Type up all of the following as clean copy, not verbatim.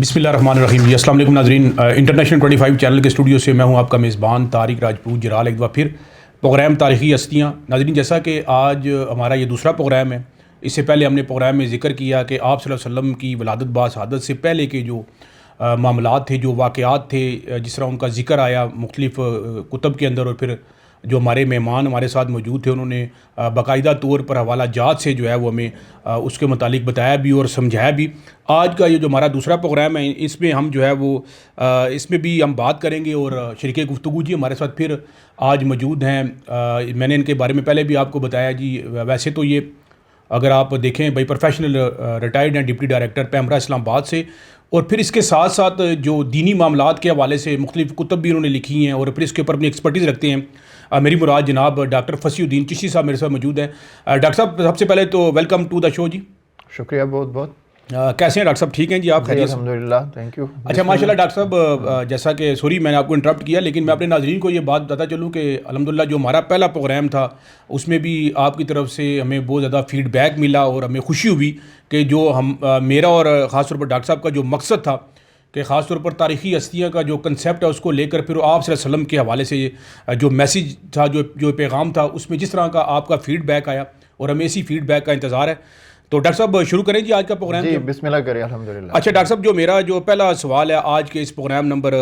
بسم اللہ الرحمن الرحیم جی السلام علیکم ناظرین، انٹرنیشنل 25 چینل کے اسٹوڈیو سے میں ہوں آپ کا میزبان طارق راجپوت جرال، ایک دفعہ پھر پروگرام تاریخی ہستیاں۔ ناظرین، جیسا کہ آج ہمارا یہ دوسرا پروگرام ہے، اس سے پہلے ہم نے پروگرام میں ذکر کیا کہ آپ صلی اللہ علیہ وسلم کی ولادت بعد شہادت سے پہلے کے جو معاملات تھے، جو واقعات تھے، جس طرح ان کا ذکر آیا مختلف کتب کے اندر، اور پھر جو ہمارے مہمان ہمارے ساتھ موجود تھے انہوں نے باقاعدہ طور پر حوالہ جات سے جو ہے وہ ہمیں اس کے متعلق بتایا بھی اور سمجھایا بھی۔ آج کا یہ جو ہمارا دوسرا پروگرام ہے، اس میں ہم جو ہے وہ اس میں بھی ہم بات کریں گے، اور شریک گفتگو جی ہمارے ساتھ پھر آج موجود ہیں۔ میں نے ان کے بارے میں پہلے بھی آپ کو بتایا جی، ویسے تو یہ اگر آپ دیکھیں بھائی پروفیشنل ریٹائرڈ ہیں، ڈپٹی ڈائریکٹر پیمرا اسلام آباد سے، اور پھر اس کے ساتھ ساتھ جو دینی معاملات کے حوالے سے مختلف کتب بھی انہوں نے لکھی ہیں، اور پھر اس کے اوپر اپنی ایکسپرٹیز رکھتے ہیں۔ میری مراد جناب ڈاکٹر فصیح الدین چشتی صاحب میرے ساتھ موجود ہیں۔ ڈاکٹر صاحب، سب سے پہلے تو ویلکم ٹو دا شو جی۔ شکریہ بہت بہت۔ کیسے ہیں ڈاکٹر صاحب؟ ٹھیک ہیں جی؟ آپ خیریت سے؟ الحمدللہ، تھینک یو۔ اچھا ماشاء اللہ ڈاکٹر صاحب، جیسا کہ سوری میں نے آپ کو انٹرپٹ کیا، لیکن میں اپنے ناظرین کو یہ بات بتاتا چلوں کہ الحمدللہ جو ہمارا پہلا پروگرام تھا اس میں بھی آپ کی طرف سے ہمیں بہت زیادہ فیڈ بیک ملا، اور ہمیں خوشی ہوئی کہ جو میرا اور خاص طور پر ڈاکٹر صاحب کا جو مقصد تھا کہ خاص طور پر تاریخی ہستیاں کا جو کنسیپٹ ہے اس کو لے کر پھر آپ صلی اللہ علیہ وسلم کے حوالے سے جو میسیج تھا، جو پیغام تھا، اس میں جس طرح کا آپ کا فیڈ بیک آیا، اور ہمیں اسی فیڈ بیک کا انتظار ہے۔ تو ڈاکٹر صاحب شروع کریں جی آج کا پروگرام؟ جی بسم اللہ کریں، الحمدللہ۔ اچھا ڈاکٹر صاحب، میرا جو پہلا سوال ہے آج کے اس پروگرام نمبر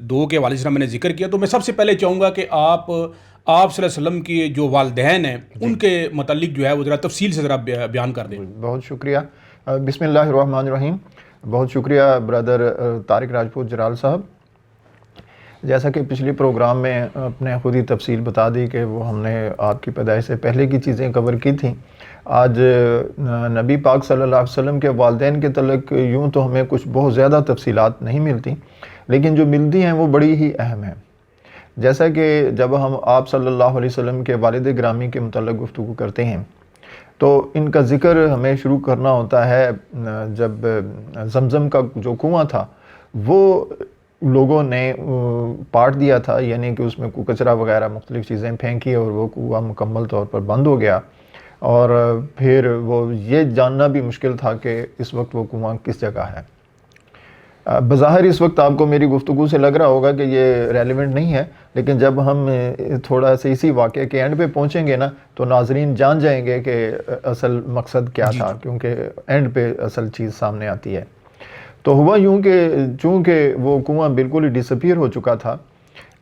2 کے حوالے سے میں نے ذکر کیا، تو میں سب سے پہلے چاہوں گا کہ آپ صلی اللہ علیہ وسلم کی جو والدین ہیں ان کے متعلق جو ہے وہ ذرا تفصیل سے ذرا بیان کر دیں۔ بہت شکریہ۔ بسم اللہ الرحمن الرحیم۔ بہت شکریہ برادر طارق راجپوت جرال صاحب۔ جیسا کہ پچھلی پروگرام میں اپنے خود ہی تفصیل بتا دی کہ وہ ہم نے آپ کی پیدائش سے پہلے کی چیزیں کور کی تھیں، آج نبی پاک صلی اللہ علیہ وسلم کے والدین کے تعلق یوں تو ہمیں کچھ بہت زیادہ تفصیلات نہیں ملتی، لیکن جو ملتی ہیں وہ بڑی ہی اہم ہیں۔ جیسا کہ جب ہم آپ صلی اللہ علیہ وسلم کے والد گرامی کے متعلق گفتگو کرتے ہیں تو ان کا ذکر ہمیں شروع کرنا ہوتا ہے جب زمزم کا جو کنواں تھا وہ لوگوں نے پاٹ دیا تھا، یعنی کہ اس میں کچرا وغیرہ مختلف چیزیں پھینکی اور وہ کنواں مکمل طور پر بند ہو گیا، اور پھر وہ یہ جاننا بھی مشکل تھا کہ اس وقت وہ کنواں کس جگہ ہے۔ بظاہر اس وقت آپ کو میری گفتگو سے لگ رہا ہوگا کہ یہ ریلیونٹ نہیں ہے، لیکن جب ہم تھوڑا سا اسی واقعے کے اینڈ پہ پہنچیں گے نا تو ناظرین جان جائیں گے کہ اصل مقصد کیا تھا، کیونکہ اینڈ پہ اصل چیز سامنے آتی ہے۔ تو ہوا یوں کہ چونکہ وہ کنواں بالکل ہی ڈسپیئر ہو چکا تھا،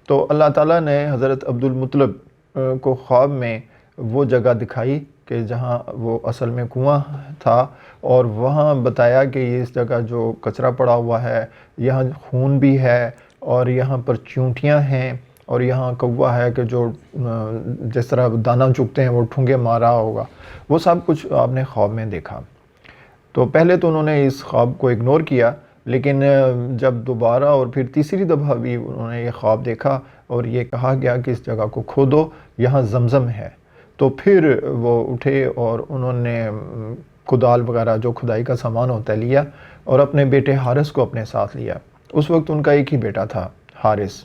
تو اللہ تعالیٰ نے حضرت عبد المطلب کو خواب میں وہ جگہ دکھائی کہ جہاں وہ اصل میں کنواں تھا، اور وہاں بتایا کہ یہ اس جگہ جو کچرا پڑا ہوا ہے، یہاں خون بھی ہے، اور یہاں پر چونٹیاں ہیں، اور یہاں کوا ہے کہ جو جس طرح دانہ چگتے ہیں وہ ٹھونگے مار رہا ہوگا، وہ سب کچھ آپ نے خواب میں دیکھا۔ تو پہلے تو انہوں نے اس خواب کو اگنور کیا، لیکن جب دوبارہ اور پھر تیسری دفعہ بھی انہوں نے یہ خواب دیکھا اور یہ کہا گیا کہ اس جگہ کو کھودو، یہاں زمزم ہے، تو پھر وہ اٹھے اور انہوں نے کدال وغیرہ جو کھدائی کا سامان ہوتا ہے لیا، اور اپنے بیٹے حارث کو اپنے ساتھ لیا۔ اس وقت ان کا ایک ہی بیٹا تھا، حارث۔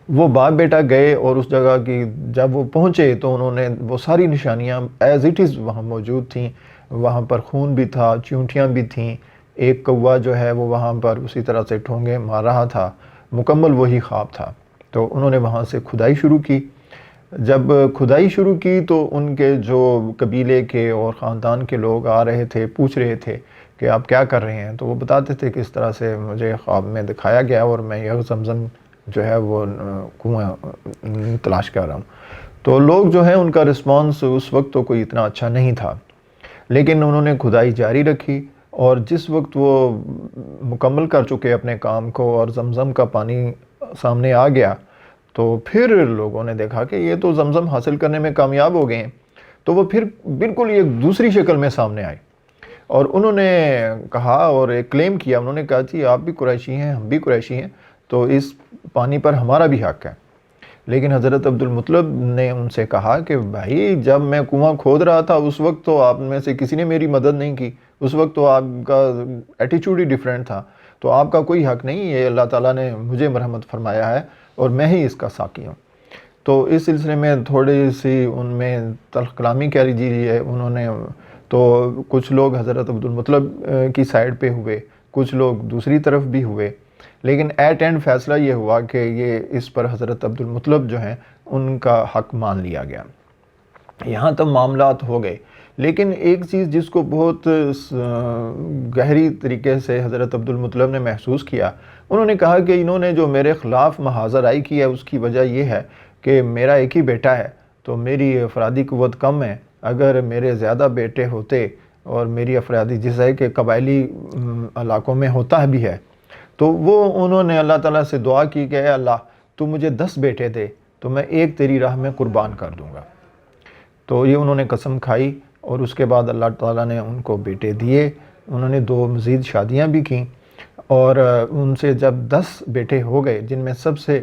وہ باپ بیٹا گئے اور اس جگہ کی جب وہ پہنچے تو انہوں نے وہ ساری نشانیاں ایز اٹ از وہاں موجود تھیں، وہاں پر خون بھی تھا، چونٹیاں بھی تھیں، ایک کوا جو ہے وہ وہاں پر اسی طرح سے ٹھونگے مار رہا تھا، مکمل وہی خواب تھا۔ تو انہوں نے وہاں سے کھدائی شروع کی۔ جب کھدائی شروع کی تو ان کے جو قبیلے کے اور خاندان کے لوگ آ رہے تھے، پوچھ رہے تھے کہ آپ کیا کر رہے ہیں، تو وہ بتاتے تھے کہ اس طرح سے مجھے خواب میں دکھایا گیا اور میں یہ زمزم جو ہے وہ کنواں تلاش کر رہا ہوں۔ تو لوگ جو ہیں ان کا رسپانس اس وقت تو کوئی اتنا اچھا نہیں تھا، لیکن انہوں نے کھدائی جاری رکھی، اور جس وقت وہ مکمل کر چکے اپنے کام کو اور زمزم کا پانی سامنے آ گیا تو پھر لوگوں نے دیکھا کہ یہ تو زمزم حاصل کرنے میں کامیاب ہو گئے ہیں، تو وہ پھر بالکل ایک دوسری شکل میں سامنے آئے، اور انہوں نے کہا اور ایک کلیم کیا، انہوں نے کہا جی آپ بھی قریشی ہیں، ہم بھی قریشی ہیں، تو اس پانی پر ہمارا بھی حق ہے۔ لیکن حضرت عبد المطلب نے ان سے کہا کہ بھائی جب میں کنواں کھود رہا تھا اس وقت تو آپ میں سے کسی نے میری مدد نہیں کی، اس وقت تو آپ کا ایٹیچیوڈ ہی ڈیفرنٹ تھا، تو آپ کا کوئی حق نہیں، یہ اللہ تعالیٰ نے مجھے مرحمت فرمایا ہے اور میں ہی اس کا ساقی ہوں۔ تو اس سلسلے میں تھوڑی سی ان میں تلخ کلامی کہہ لیجیے، انہوں نے تو کچھ لوگ حضرت عبد المطلب کی سائڈ پہ ہوئے، کچھ لوگ دوسری طرف بھی ہوئے، لیکن ایٹ اینڈ فیصلہ یہ ہوا کہ یہ اس پر حضرت عبدالمطلب جو ہیں ان کا حق مان لیا گیا۔ یہاں تک معاملات ہو گئے، لیکن ایک چیز جس کو بہت گہری طریقے سے حضرت عبدالمطلب نے محسوس کیا، انہوں نے کہا کہ انہوں نے جو میرے خلاف محاذ آرائی کی ہے اس کی وجہ یہ ہے کہ میرا ایک ہی بیٹا ہے تو میری افرادی قوت کم ہے، اگر میرے زیادہ بیٹے ہوتے اور میری افرادی جس ہے کہ قبائلی علاقوں میں ہوتا بھی ہے، تو وہ انہوں نے اللہ تعالیٰ سے دعا کی کہ اے اللہ تو مجھے 10 بیٹے دے تو میں ایک تیری راہ میں قربان کر دوں گا۔ تو یہ انہوں نے قسم کھائی اور اس کے بعد اللہ تعالیٰ نے ان کو بیٹے دیے۔ انہوں نے 2 مزید شادیاں بھی کیں اور ان سے جب 10 بیٹے ہو گئے، جن میں سب سے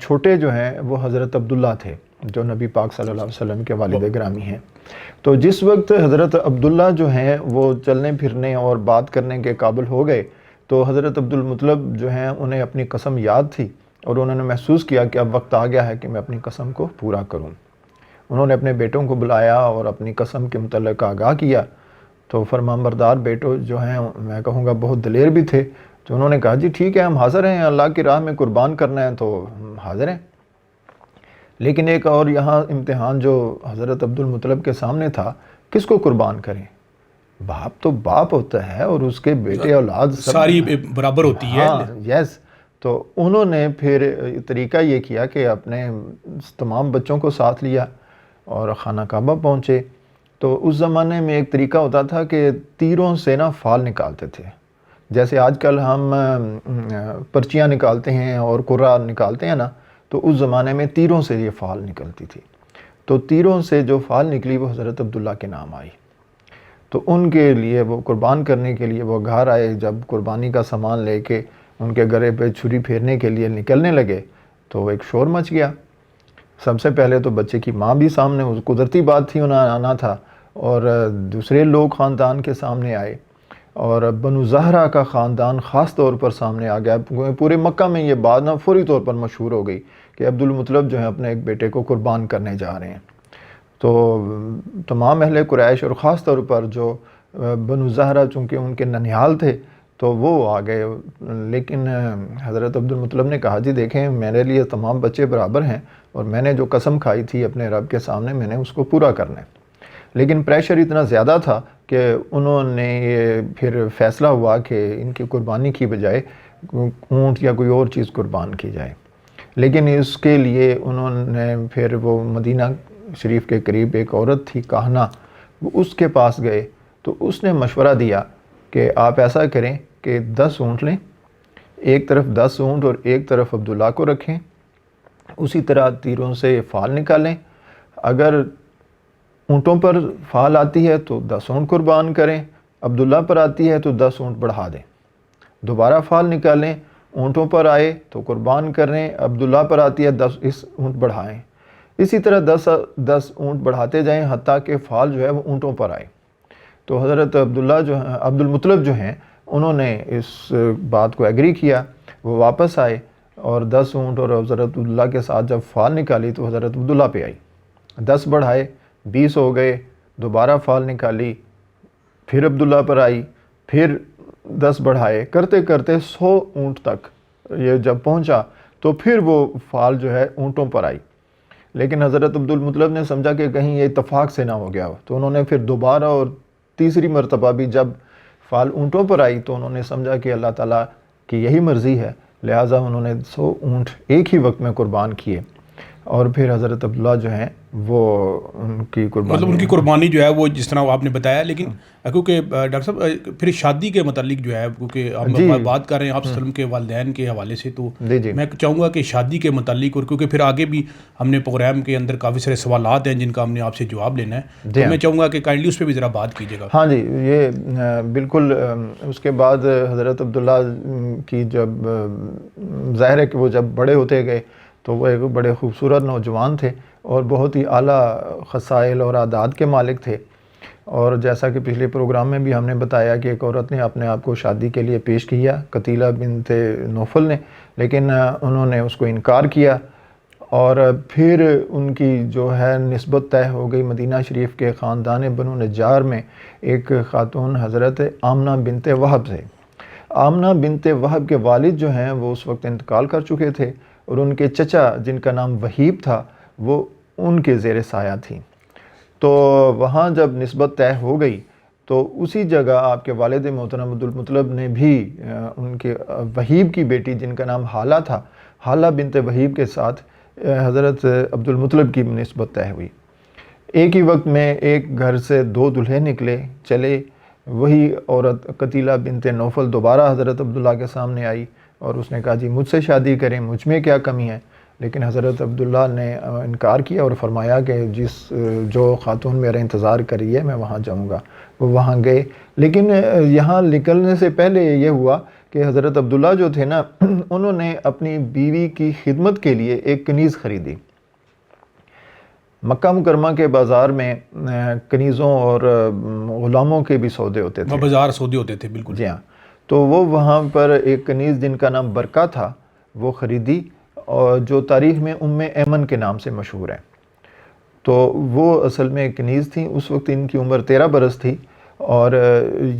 چھوٹے جو ہیں وہ حضرت عبداللہ تھے جو نبی پاک صلی اللہ علیہ وسلم کے والد گرامی ہیں۔ تو جس وقت حضرت عبداللہ جو ہیں وہ چلنے پھرنے اور بات کرنے کے قابل ہو گئے تو حضرت عبدالمطلب جو ہیں انہیں اپنی قسم یاد تھی اور انہوں نے محسوس کیا کہ اب وقت آ گیا ہے کہ میں اپنی قسم کو پورا کروں۔ انہوں نے اپنے بیٹوں کو بلایا اور اپنی قسم کے متعلق آگاہ کیا، تو فرمانبردار بیٹوں جو ہیں میں کہوں گا بہت دلیر بھی تھے، تو انہوں نے کہا جی ٹھیک ہے ہم حاضر ہیں، اللہ کی راہ میں قربان کرنا ہے تو ہم حاضر ہیں۔ لیکن ایک اور یہاں امتحان جو حضرت عبدالمطلب کے سامنے تھا، کس کو قربان کریں؟ باپ تو باپ ہوتا ہے اور اس کے بیٹے اولاد ساری برابر ہوتی ہے۔ یس، تو انہوں نے پھر طریقہ یہ کیا کہ اپنے تمام بچوں کو ساتھ لیا اور خانہ کعبہ پہنچے۔ تو اس زمانے میں ایک طریقہ ہوتا تھا کہ تیروں سے نا فال نکالتے تھے، جیسے آج کل ہم پرچیاں نکالتے ہیں اور قرہ نکالتے ہیں نا، تو اس زمانے میں تیروں سے یہ فال نکلتی تھی۔ تو تیروں سے جو فال نکلی وہ حضرت عبداللہ کے نام آئی، تو ان کے لیے وہ قربان کرنے کے لیے وہ گھر آئے۔ جب قربانی کا سامان لے کے ان کے گھرے پہ چھری پھیرنے کے لیے نکلنے لگے تو ایک شور مچ گیا۔ سب سے پہلے تو بچے کی ماں بھی سامنے، اس قدرتی بات تھی انہیں آنا تھا، اور دوسرے لوگ خاندان کے سامنے آئے اور بنو زہرہ کا خاندان خاص طور پر سامنے آ گیا۔ پورے مکہ میں یہ بات نا فوری طور پر مشہور ہو گئی کہ عبدالمطلب جو ہیں اپنے ایک بیٹے کو قربان کرنے جا رہے ہیں۔ تو تمام اہل قریش اور خاص طور پر جو بنو زہرہ چونکہ ان کے ننیال تھے تو وہ آ گئے، لیکن حضرت عبدالمطلب نے کہا جی دیکھیں میرے لیے تمام بچے برابر ہیں اور میں نے جو قسم کھائی تھی اپنے رب کے سامنے میں نے اس کو پورا کرنا ہے۔ لیکن پریشر اتنا زیادہ تھا کہ انہوں نے یہ پھر فیصلہ ہوا کہ ان کی قربانی کی بجائے اونٹ یا کوئی اور چیز قربان کی جائے۔ لیکن اس کے لیے انہوں نے پھر وہ مدینہ شریف کے قریب ایک عورت تھی کاہنہ، وہ اس کے پاس گئے تو اس نے مشورہ دیا کہ آپ ایسا کریں کہ 10 اونٹ لیں، ایک طرف 10 اونٹ اور ایک طرف عبداللہ کو رکھیں، اسی طرح تیروں سے فال نکالیں، اگر اونٹوں پر فال آتی ہے تو 10 اونٹ قربان کریں، عبداللہ پر آتی ہے تو 10 اونٹ بڑھا دیں، دوبارہ فال نکالیں، اونٹوں پر آئے تو قربان کریں، عبداللہ پر آتی ہے 10 اونٹ بڑھائیں، اسی طرح 10 اونٹ بڑھاتے جائیں حتیٰ کہ فال جو ہے وہ اونٹوں پر آئے۔ تو حضرت عبدالمطلب جو ہیں انہوں نے اس بات کو ایگری کیا، وہ واپس آئے اور 10 اونٹ اور حضرت عبداللہ کے ساتھ جب فال نکالی تو حضرت عبداللہ پہ آئی، 10 بڑھائے 20 ہو گئے، دوبارہ فال نکالی، پھر عبداللہ پر آئی، پھر 10 بڑھائے، کرتے کرتے 100 اونٹ تک یہ جب پہنچا تو پھر وہ فال جو ہے اونٹوں پر آئی۔ لیکن حضرت عبدالمطلب نے سمجھا کہ کہیں یہ اتفاق سے نہ ہو گیا ہو، تو انہوں نے پھر دوبارہ اور تیسری مرتبہ بھی جب فال اونٹوں پر آئی تو انہوں نے سمجھا کہ اللہ تعالیٰ کی یہی مرضی ہے، لہٰذا انہوں نے 100 اونٹ ایک ہی وقت میں قربان کیے، اور پھر حضرت عبداللہ جو ہیں وہ ان کی قربانی مطلب ان کی قربانی جو ہے وہ جس طرح آپ نے بتایا، لیکن کیونکہ ڈاکٹر صاحب پھر شادی کے متعلق جو ہے کیونکہ ہم بات کر رہے ہیں آپ وسلم کے والدین کے حوالے سے، تو میں چاہوں گا کہ شادی کے متعلق، اور کیونکہ پھر آگے بھی ہم نے پروگرام کے اندر کافی سارے سوالات ہیں جن کا ہم نے آپ سے جواب لینا ہے، تو میں چاہوں گا کہ کائنڈلی اس پہ بھی ذرا بات کیجیے گا۔ ہاں جی، یہ بالکل۔ اس کے بعد حضرت عبداللہ کی جب ظاہر ہے کہ وہ جب بڑے ہوتے گئے تو وہ ایک بڑے خوبصورت نوجوان تھے اور بہت ہی اعلیٰ خصائل اور عادات کے مالک تھے، اور جیسا کہ پچھلے پروگرام میں بھی ہم نے بتایا کہ ایک عورت نے اپنے آپ کو شادی کے لیے پیش کیا، قتیلہ بنت نوفل نے، لیکن انہوں نے اس کو انکار کیا، اور پھر ان کی جو ہے نسبت طے ہو گئی مدینہ شریف کے خاندان بنو نجار میں ایک خاتون حضرت آمنہ بنت وہب سے۔ آمنہ بنت وہب کے والد جو ہیں وہ اس وقت انتقال کر چکے تھے، اور ان کے چچا جن کا نام وہیب تھا وہ ان کے زیر سایہ تھیں۔ تو وہاں جب نسبت طے ہو گئی تو اسی جگہ آپ کے والد محترم عبد المطلب نے بھی ان کے وہیب کی بیٹی جن کا نام حالہ تھا، حالہ بنت وہیب کے ساتھ حضرت عبد المطلب کی نسبت طے ہوئی۔ ایک ہی وقت میں ایک گھر سے 2 دلہے نکلے چلے، وہی عورت قتیلہ بنت نوفل دوبارہ حضرت عبداللہ کے سامنے آئی اور اس نے کہا جی مجھ سے شادی کریں، مجھ میں کیا کمی ہے؟ لیکن حضرت عبداللہ نے انکار کیا اور فرمایا کہ جو خاتون میرا انتظار کری ہے میں وہاں جاؤں گا۔ وہ وہاں گئے، لیکن یہاں نکلنے سے پہلے یہ ہوا کہ حضرت عبداللہ جو تھے نا انہوں نے اپنی بیوی کی خدمت کے لیے ایک کنیز خریدی۔ مکہ مکرمہ کے بازار میں کنیزوں اور غلاموں کے بھی سودے ہوتے تھے، بازار سودے ہوتے تھے، بالکل جی ہاں۔ تو وہ وہاں پر ایک کنیز جن کا نام برکہ تھا وہ خریدی، اور جو تاریخ میں ایمن کے نام سے مشہور ہے۔ تو وہ اصل میں کنیز تھیں، اس وقت ان کی عمر 13 برس تھی، اور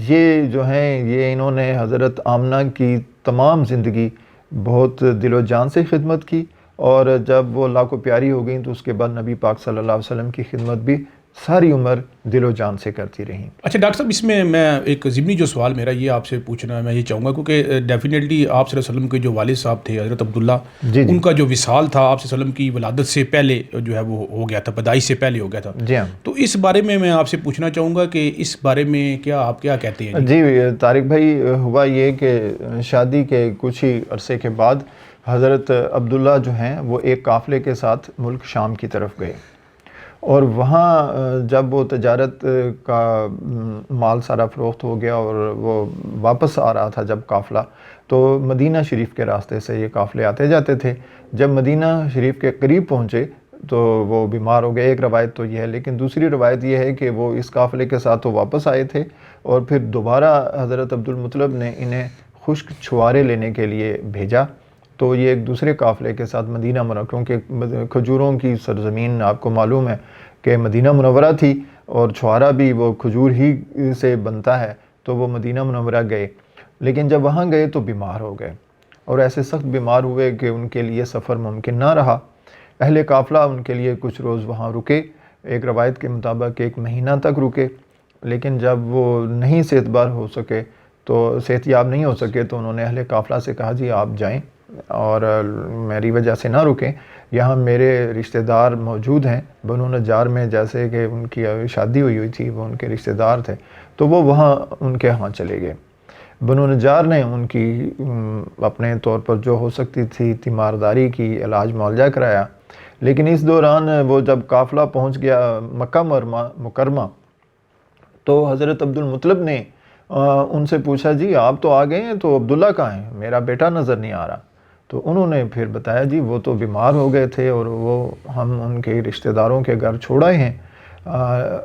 یہ جو ہیں یہ انہوں نے حضرت آمنہ کی تمام زندگی بہت دل و جان سے خدمت کی، اور جب وہ اللہ کو پیاری ہو گئیں تو اس کے بعد نبی پاک صلی اللہ علیہ وسلم کی خدمت بھی ساری عمر دل و جان سے کرتی رہیں۔ اچھا ڈاکٹر صاحب، اس میں ایک ضمنی جو سوال میرا یہ آپ سے پوچھنا ہے، میں یہ چاہوں گا کیونکہ ڈیفینیٹلی آپ صلی اللہ علیہ وسلم کے جو والد صاحب تھے حضرت عبداللہ، ان کا جو وصال تھا آپ صلی اللہ علیہ وسلم کی ولادت سے پہلے جو ہے وہ ہو گیا تھا، پیدائش سے پہلے ہو گیا تھا۔ جی ہاں، تو اس بارے میں آپ سے پوچھنا چاہوں گا کہ اس بارے میں آپ کیا کہتے ہیں؟ جی طارق بھائی، ہوا یہ کہ شادی کے کچھ ہی عرصے کے بعد حضرت عبداللہ جو ہیں وہ ایک قافلے کے ساتھ ملک شام کی طرف گئے، اور وہاں جب وہ تجارت کا مال سارا فروخت ہو گیا اور وہ واپس آ رہا تھا جب قافلہ، تو مدینہ شریف کے راستے سے یہ قافلے آتے جاتے تھے۔ جب مدینہ شریف کے قریب پہنچے تو وہ بیمار ہو گئے، ایک روایت تو یہ ہے، لیکن دوسری روایت یہ ہے کہ وہ اس قافلے کے ساتھ تو واپس آئے تھے، اور پھر دوبارہ حضرت عبد المطلب نے انہیں خشک چھوارے لینے کے لیے بھیجا۔ تو یہ ایک دوسرے قافلے کے ساتھ مدینہ منورہ، کیونکہ کھجوروں کی سرزمین آپ کو معلوم ہے کہ مدینہ منورہ تھی، اور چھوارا بھی وہ کھجور ہی سے بنتا ہے، تو وہ مدینہ منورہ گئے۔ لیکن جب وہاں گئے تو بیمار ہو گئے، اور ایسے سخت بیمار ہوئے کہ ان کے لیے سفر ممکن نہ رہا۔ اہل قافلہ ان کے لیے کچھ روز وہاں رکے، ایک روایت کے مطابق 1 مہینہ تک رکے، لیکن جب وہ نہیں صحتیاب نہیں ہو سکے تو انہوں نے اہل قافلہ سے کہا جی آپ جائیں اور میری وجہ سے نہ رکیں، یہاں میرے رشتہ دار موجود ہیں بنو نجار میں، جیسے کہ ان کی شادی ہوئی تھی، وہ ان کے رشتہ دار تھے، تو وہ وہاں ان کے ہاں چلے گئے۔ بنو نجار نے ان کی اپنے طور پر جو ہو سکتی تھی تیمارداری کی، علاج معالجہ کرایا، لیکن اس دوران وہ جب قافلہ پہنچ گیا مکہ مکرمہ تو حضرت عبد المطلب نے ان سے پوچھا جی آپ تو آ گئے ہیں، تو عبداللہ کہاں ہیں؟ میرا بیٹا نظر نہیں آ رہا۔ تو انہوں نے پھر بتایا جی وہ تو بیمار ہو گئے تھے، اور وہ ہم ان کے رشتہ داروں کے گھر چھوڑ آئے ہیں،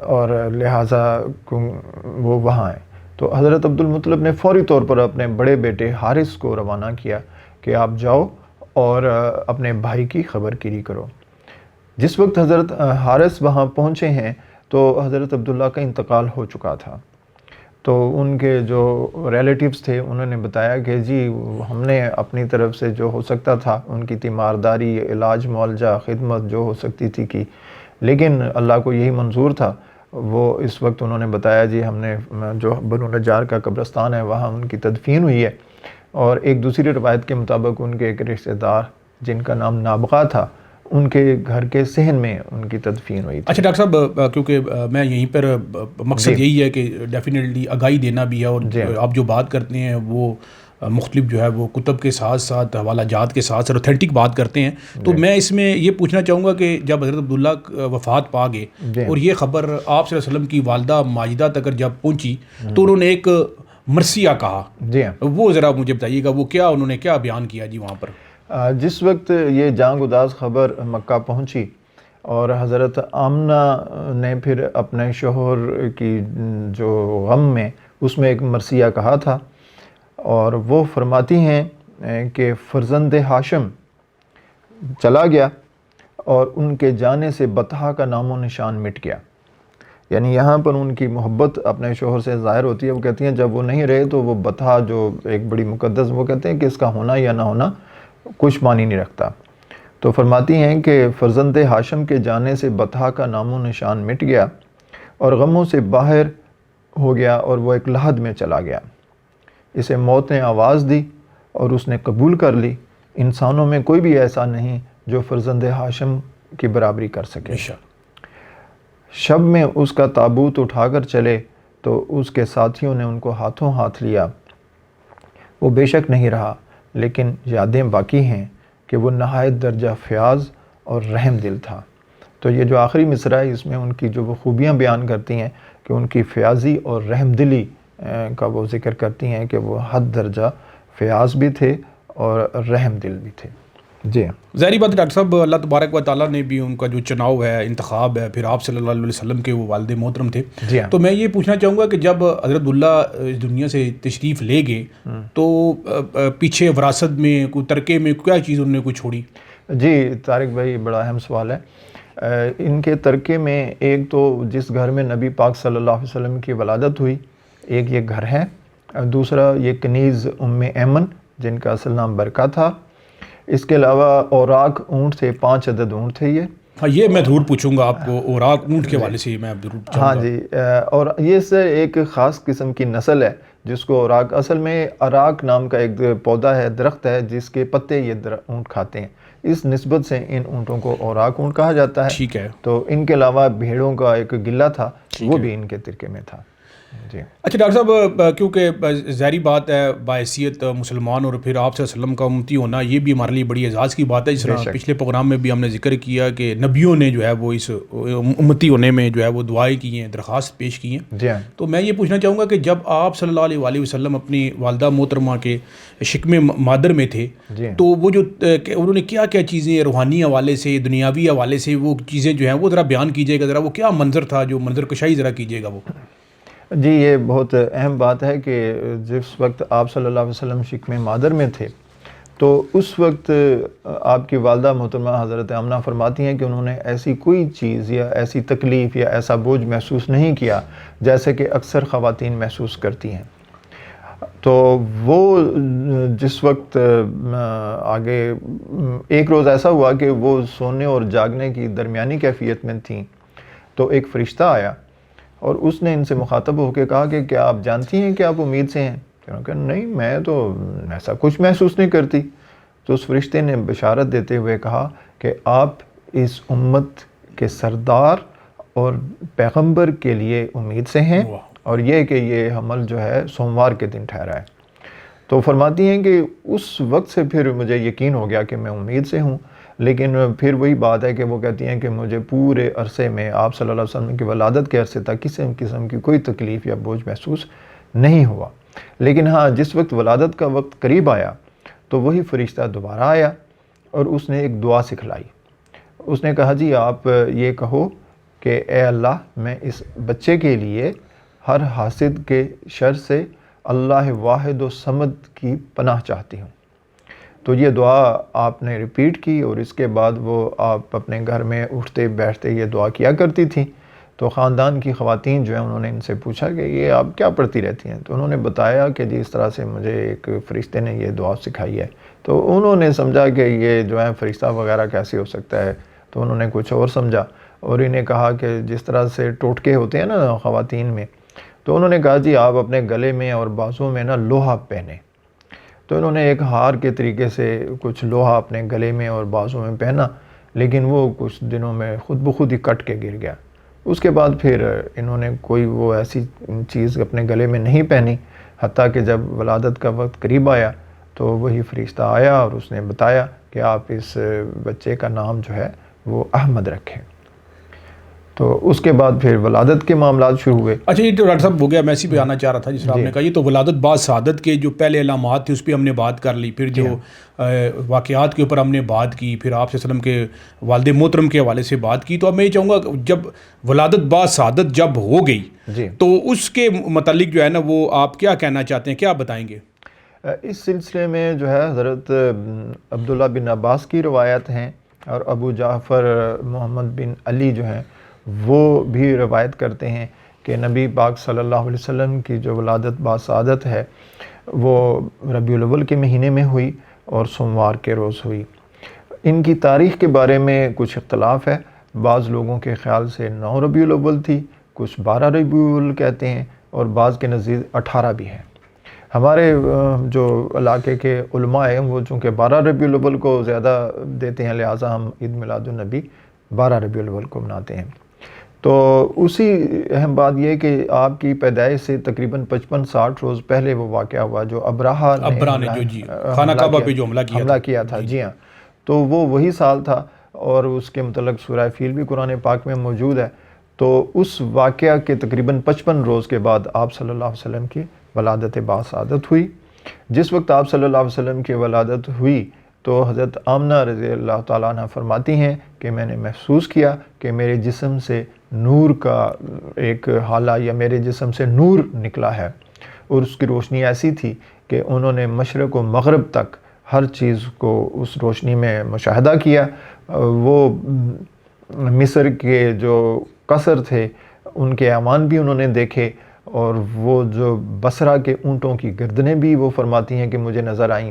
اور لہٰذا وہ وہاں ہیں۔ تو حضرت عبد المطلب نے فوری طور پر اپنے بڑے بیٹے حارث کو روانہ کیا کہ آپ جاؤ اور اپنے بھائی کی خبر گیری کرو۔ جس وقت حضرت حارث وہاں پہنچے ہیں تو حضرت عبداللہ کا انتقال ہو چکا تھا۔ تو ان کے جو ریلیٹیوز تھے انہوں نے بتایا کہ جی ہم نے اپنی طرف سے جو ہو سکتا تھا ان کی تیمارداری، علاج معالجہ، خدمت جو ہو سکتی تھی کی، لیکن اللہ کو یہی منظور تھا۔ وہ اس وقت انہوں نے بتایا جی ہم نے جو بنو نجار کا قبرستان ہے وہاں ان کی تدفین ہوئی ہے، اور ایک دوسری روایت کے مطابق ان کے ایک رشتہ دار جن کا نام نابغہ تھا ان کے گھر کے صحن میں ان کی تدفین ہوئی تھی۔ اچھا ڈاکٹر صاحب، کیونکہ میں یہیں پر مقصد یہی ہے کہ ڈیفینیٹلی آگاہی دینا بھی ہے، اور آپ جو بات کرتے ہیں وہ مختلف جو ہے وہ کتب کے ساتھ ساتھ حوالہ جات کے ساتھ اوتھینٹک بات کرتے ہیں، تو میں اس میں یہ پوچھنا چاہوں گا کہ جب حضرت عبداللہ وفات پا گئے اور یہ خبر آپ صلی اللہ علیہ وسلم کی والدہ ماجدہ تک جب پہنچی تو انہوں نے ایک مرثیہ کہا، وہ ذرا مجھے بتائیے گا وہ کیا انہوں نے کیا بیان کیا جی وہاں پر؟ جس وقت یہ جاں گداز خبر مکہ پہنچی اور حضرت آمنہ نے پھر اپنے شوہر کی جو غم میں اس میں ایک مرثیہ کہا تھا، اور وہ فرماتی ہیں کہ فرزند ہاشم چلا گیا اور ان کے جانے سے بطحہ کا نام و نشان مٹ گیا۔ یعنی یہاں پر ان کی محبت اپنے شوہر سے ظاہر ہوتی ہے. وہ کہتی ہیں جب وہ نہیں رہے تو وہ بطحہ جو ایک بڑی مقدس، وہ کہتے ہیں کہ اس کا ہونا یا نہ ہونا کچھ معنی نہیں رکھتا. تو فرماتی ہیں کہ فرزند ہاشم کے جانے سے بطحہ کا نام و نشان مٹ گیا اور غموں سے باہر ہو گیا اور وہ ایک لحد میں چلا گیا. اسے موت نے آواز دی اور اس نے قبول کر لی. انسانوں میں کوئی بھی ایسا نہیں جو فرزند ہاشم کی برابری کر سکے. شب میں اس کا تابوت اٹھا کر چلے تو اس کے ساتھیوں نے ان کو ہاتھوں ہاتھ لیا. وہ بے شک نہیں رہا لیکن یادیں باقی ہیں کہ وہ نہایت درجہ فیاض اور رحم دل تھا. تو یہ جو آخری مصرع ہے اس میں ان کی جو وہ خوبیاں بیان کرتی ہیں کہ ان کی فیاضی اور رحم دلی کا وہ ذکر کرتی ہیں کہ وہ حد درجہ فیاض بھی تھے اور رحم دل بھی تھے. جی ظاہری بات ہے ڈاکٹر صاحب، اللہ تبارک و تعالیٰ نے بھی ان کا جو چناؤ ہے، انتخاب ہے، پھر آپ صلی اللہ علیہ وسلم کے وہ والد محترم تھے. جی ہاں. تو میں یہ پوچھنا چاہوں گا کہ جب حضرت اللہ اس دنیا سے تشریف لے گئے تو پیچھے وراثت میں کوئی ترکے میں کیا چیز انہوں نے کوئی چھوڑی؟ جی طارق بھائی، بڑا اہم سوال ہے. ان کے ترکے میں ایک تو جس گھر میں نبی پاک صلی اللہ علیہ وسلم کی ولادت ہوئی، ایک یہ گھر ہے. دوسرا یہ کنیز ام ایمن جن کا اصل نام برکہ تھا. اس کے علاوہ اوراق اونٹ تھے، 5 عدد اونٹ تھے یہ. ہاں یہ میں ضرور پوچھوں گا آپ کو، اوراق اونٹ کے حوالے سے میں ضرور چاہوں گا. ہاں جی. اور یہ سے ایک خاص قسم کی نسل ہے جس کو اوراق، اصل میں اراک نام کا ایک پودا ہے، درخت ہے جس کے پتے یہ اونٹ کھاتے ہیں. اس نسبت سے ان اونٹوں کو اوراق اونٹ کہا جاتا ہے. ٹھیک ہے. تو ان کے علاوہ بھیڑوں کا ایک گلہ تھا، وہ بھی ان کے ترکے میں تھا. جی اچھا ڈاکٹر صاحب، کیونکہ ظاہری بات ہے باحیثیت مسلمان اور پھر آپ صلی اللہ علیہ وسلم کا امتی ہونا یہ بھی ہمارے لیے بڑی اعزاز کی بات ہے. جس طرح پچھلے پروگرام میں بھی ہم نے ذکر کیا کہ نبیوں نے جو ہے وہ اس امتی ہونے میں جو ہے وہ دعائیں کی ہیں، درخواست پیش کی ہیں. جی ہاں. تو میں یہ پوچھنا چاہوں گا کہ جب آپ صلی اللہ علیہ وسلم اپنی والدہ محترمہ کے شکم مادر میں تھے تو وہ جو انہوں نے کیا کیا چیزیں روحانی حوالے سے، دنیاوی حوالے سے وہ چیزیں جو ہیں وہ ذرا بیان کیجیے گا، ذرا وہ کیا منظر تھا، جو منظر کشائی ذرا کیجیے گا وہ. جی یہ بہت اہم بات ہے کہ جس وقت آپ صلی اللہ علیہ وسلم شکم مادر میں تھے تو اس وقت آپ کی والدہ محترمہ حضرت آمنہ فرماتی ہیں کہ انہوں نے ایسی کوئی چیز یا ایسی تکلیف یا ایسا بوجھ محسوس نہیں کیا جیسے کہ اکثر خواتین محسوس کرتی ہیں. تو وہ جس وقت آگے ایک روز ایسا ہوا کہ وہ سونے اور جاگنے کی درمیانی کیفیت میں تھیں تو ایک فرشتہ آیا اور اس نے ان سے مخاطب ہو کے کہا کہ کیا آپ جانتی ہیں کہ آپ امید سے ہیں؟ انہوں نے کہا نہیں، میں تو ایسا کچھ محسوس نہیں کرتی. تو اس فرشتے نے بشارت دیتے ہوئے کہا کہ آپ اس امت کے سردار اور پیغمبر کے لیے امید سے ہیں، اور یہ کہ یہ حمل جو ہے سوموار کے دن ٹھہرا ہے. تو فرماتی ہیں کہ اس وقت سے پھر مجھے یقین ہو گیا کہ میں امید سے ہوں. لیکن پھر وہی بات ہے کہ وہ کہتی ہیں کہ مجھے پورے عرصے میں آپ صلی اللہ علیہ وسلم کی ولادت کے عرصے تک کسی قسم کی کوئی تکلیف یا بوجھ محسوس نہیں ہوا. لیکن ہاں جس وقت ولادت کا وقت قریب آیا تو وہی فرشتہ دوبارہ آیا اور اس نے ایک دعا سکھلائی. اس نے کہا جی آپ یہ کہو کہ اے اللہ، میں اس بچے کے لیے ہر حاسد کے شر سے اللہ واحد و صمد کی پناہ چاہتی ہوں. تو یہ دعا آپ نے ریپیٹ کی اور اس کے بعد وہ آپ اپنے گھر میں اٹھتے بیٹھتے یہ دعا کیا کرتی تھیں. تو خاندان کی خواتین جو ہیں انہوں نے ان سے پوچھا کہ یہ آپ کیا پڑھتی رہتی ہیں؟ تو انہوں نے بتایا کہ جی اس طرح سے مجھے ایک فرشتے نے یہ دعا سکھائی ہے. تو انہوں نے سمجھا کہ یہ جو ہے فرشتہ وغیرہ کیسے ہو سکتا ہے، تو انہوں نے کچھ اور سمجھا اور انہیں کہا کہ جس طرح سے ٹوٹکے ہوتے ہیں نا خواتین میں، تو انہوں نے کہا جی آپ اپنے گلے میں اور بازوں میں نا لوہا پہنیں. تو انہوں نے ایک ہار کے طریقے سے کچھ لوہا اپنے گلے میں اور بازوں میں پہنا، لیکن وہ کچھ دنوں میں خود بخود ہی کٹ کے گر گیا. اس کے بعد پھر انہوں نے کوئی وہ ایسی چیز اپنے گلے میں نہیں پہنی، حتیٰ کہ جب ولادت کا وقت قریب آیا تو وہی فرشتہ آیا اور اس نے بتایا کہ آپ اس بچے کا نام جو ہے وہ احمد رکھیں. تو اس کے بعد پھر ولادت کے معاملات شروع ہوئے. اچھا یہ تو ڈاکٹر صاحب ہو گیا، میں اسی پہ آنا چاہ رہا تھا جس طرح آپ نے کہا یہ تو ولادت بعد سعادت کے جو پہلے علامات تھے اس پہ ہم نے بات کر لی، پھر جو واقعات کے اوپر ہم نے بات کی، پھر آپ صلی اللہ علیہ وسلم کے والد محترم کے حوالے سے بات کی. تو اب میں یہ چاہوں گا جب ولادت بعد سعادت جب ہو گئی تو اس کے متعلق جو ہے نا وہ آپ کیا کہنا چاہتے ہیں، کیا بتائیں گے؟ اس سلسلے میں جو ہے حضرت عبداللہ بن عباس کی روایت ہیں اور ابو جعفر محمد بن علی جو ہیں وہ بھی روایت کرتے ہیں کہ نبی پاک صلی اللہ علیہ وسلم کی جو ولادت باسعادت ہے وہ ربیع الاول کے مہینے میں ہوئی اور سوموار کے روز ہوئی۔ ان کی تاریخ کے بارے میں کچھ اختلاف ہے، بعض لوگوں کے خیال سے 9 ربیع الاول تھی، کچھ 12 ربیع الاول کہتے ہیں، اور بعض کے نزدیک 18 بھی ہے۔ ہمارے جو علاقے کے علماء ہیں وہ چونکہ 12 ربیع الاول کو زیادہ دیتے ہیں، لہٰذا ہم عید میلاد النبی 12 ربیع الاول کو مناتے ہیں۔ تو اسی اہم بات یہ ہے کہ آپ کی پیدائش سے تقریباً 55-60 روز پہلے وہ واقعہ ہوا جو ابراہا نے جو خانہ کعبہ پہ جو حملہ کیا تھا، جی ہاں، تو وہ وہی سال تھا، اور اس کے متعلق سورہ فیل بھی قرآن پاک میں موجود ہے۔ تو اس واقعہ کے تقریباً 55 روز کے بعد آپ صلی اللہ علیہ وسلم کی ولادت باسعادت ہوئی۔ جس وقت آپ صلی اللہ علیہ وسلم کی ولادت ہوئی تو حضرت آمنہ رضی اللہ تعالیٰ عنہ فرماتی ہیں کہ میں نے محسوس کیا کہ میرے جسم سے نور کا ایک حالہ یا میرے جسم سے نور نکلا ہے، اور اس کی روشنی ایسی تھی کہ انہوں نے مشرق و مغرب تک ہر چیز کو اس روشنی میں مشاہدہ کیا۔ وہ مصر کے جو قصر تھے ان کے ایوان بھی انہوں نے دیکھے، اور وہ جو بصرہ کے اونٹوں کی گردنیں بھی وہ فرماتی ہیں کہ مجھے نظر آئیں۔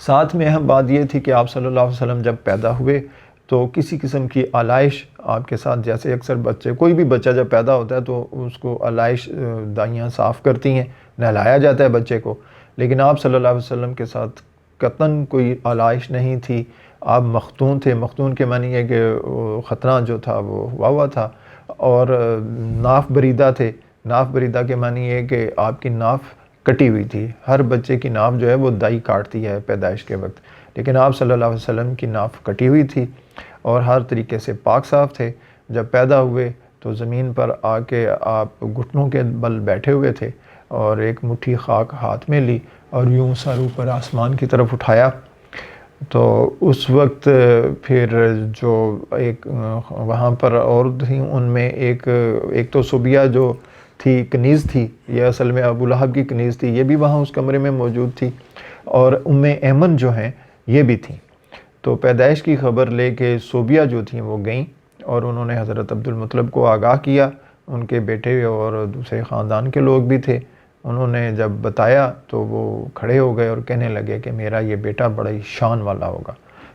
ساتھ میں اہم بات یہ تھی کہ آپ صلی اللہ علیہ وسلم جب پیدا ہوئے تو کسی قسم کی آلائش آپ کے ساتھ، جیسے اکثر بچے، کوئی بھی بچہ جب پیدا ہوتا ہے تو اس کو آلائش دائیاں صاف کرتی ہیں، نہلایا جاتا ہے بچے کو، لیکن آپ صلی اللہ علیہ وسلم کے ساتھ قطعاً کوئی آلائش نہیں تھی۔ آپ مختون تھے، مختون کے معنی ہے کہ ختنہ جو تھا وہ ہوا تھا، اور ناف بریدہ تھے۔ ناف بریدہ کے معنی ہے کہ آپ کی ناف کٹی ہوئی تھی۔ ہر بچے کی ناف جو ہے وہ دائی کاٹتی ہے پیدائش کے وقت، لیکن آپ صلی اللہ علیہ وسلم کی ناف کٹی ہوئی تھی اور ہر طریقے سے پاک صاف تھے۔ جب پیدا ہوئے تو زمین پر آ کے آپ گھٹنوں کے بل بیٹھے ہوئے تھے، اور ایک مٹھی خاک ہاتھ میں لی اور یوں سر اوپر آسمان کی طرف اٹھایا۔ تو اس وقت پھر جو ایک وہاں پر عورت تھیں، ان میں ایک تو صبیہ جو تھی، کنیز تھی، یہ اصل میں ابو لہب کی کنیز تھی، یہ بھی وہاں اس کمرے میں موجود تھی، اور ایمن جو ہیں یہ بھی تھیں۔ تو پیدائش کی خبر لے کے صوبیہ جو تھیں وہ گئیں، اور انہوں نے حضرت عبد المطلب کو آگاہ کیا، ان کے بیٹے اور دوسرے خاندان کے لوگ بھی تھے۔ انہوں نے جب بتایا تو وہ کھڑے ہو گئے اور کہنے لگے کہ میرا یہ بیٹا بڑا ہی شان والا ہوگا،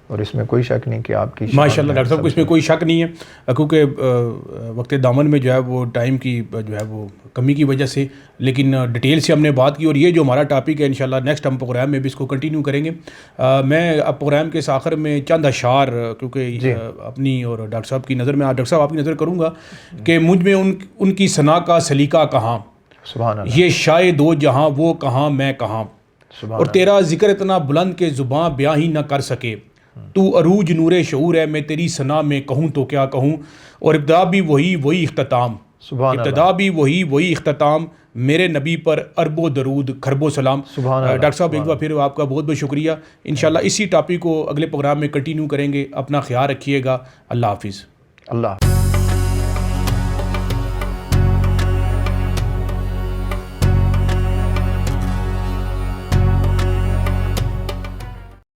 اور اس میں کوئی شک نہیں کہ آپ کی شان ماشاءاللہ ڈاکٹر صاحب، اس میں کوئی شک نہیں ہے، کیونکہ وقت دامن میں جو ہے وہ ٹائم کی جو ہے وہ کمی کی وجہ سے، لیکن ڈیٹیل سے ہم نے بات کی، اور یہ جو ہمارا ٹاپک ہے انشاءاللہ نیکسٹ ہم پروگرام میں بھی اس کو کنٹینیو کریں گے۔ میں اب پروگرام کے آخر میں چند اشعار، کیونکہ اپنی اور ڈاکٹر صاحب کی نظر میں، ڈاکٹر صاحب آپ کی نظر کروں گا کہ مجھ میں ان کی ثنا کا سلیقہ کہاں، سبحان اللہ، یہ شائع دو جہاں وہ کہاں میں کہاں، اور تیرا ذکر اتنا بلند کہ زباں بیاں ہی نہ کر سکے، تو عروج نور شعور ہے میں تیری ثنا میں کہوں تو کیا کہوں، اور ابتدا بھی وہی اختتام، ابتدا بھی وہی اختتام، میرے نبی پر ارب و درود کھرب و سلام۔ ڈاکٹر صاحب ایک بار پھر آپ کا بہت بہت شکریہ۔ انشاءاللہ اسی ٹاپک کو اگلے پروگرام میں کنٹینیو کریں گے۔ اپنا خیال رکھیے گا۔ اللہ حافظ۔ اللہ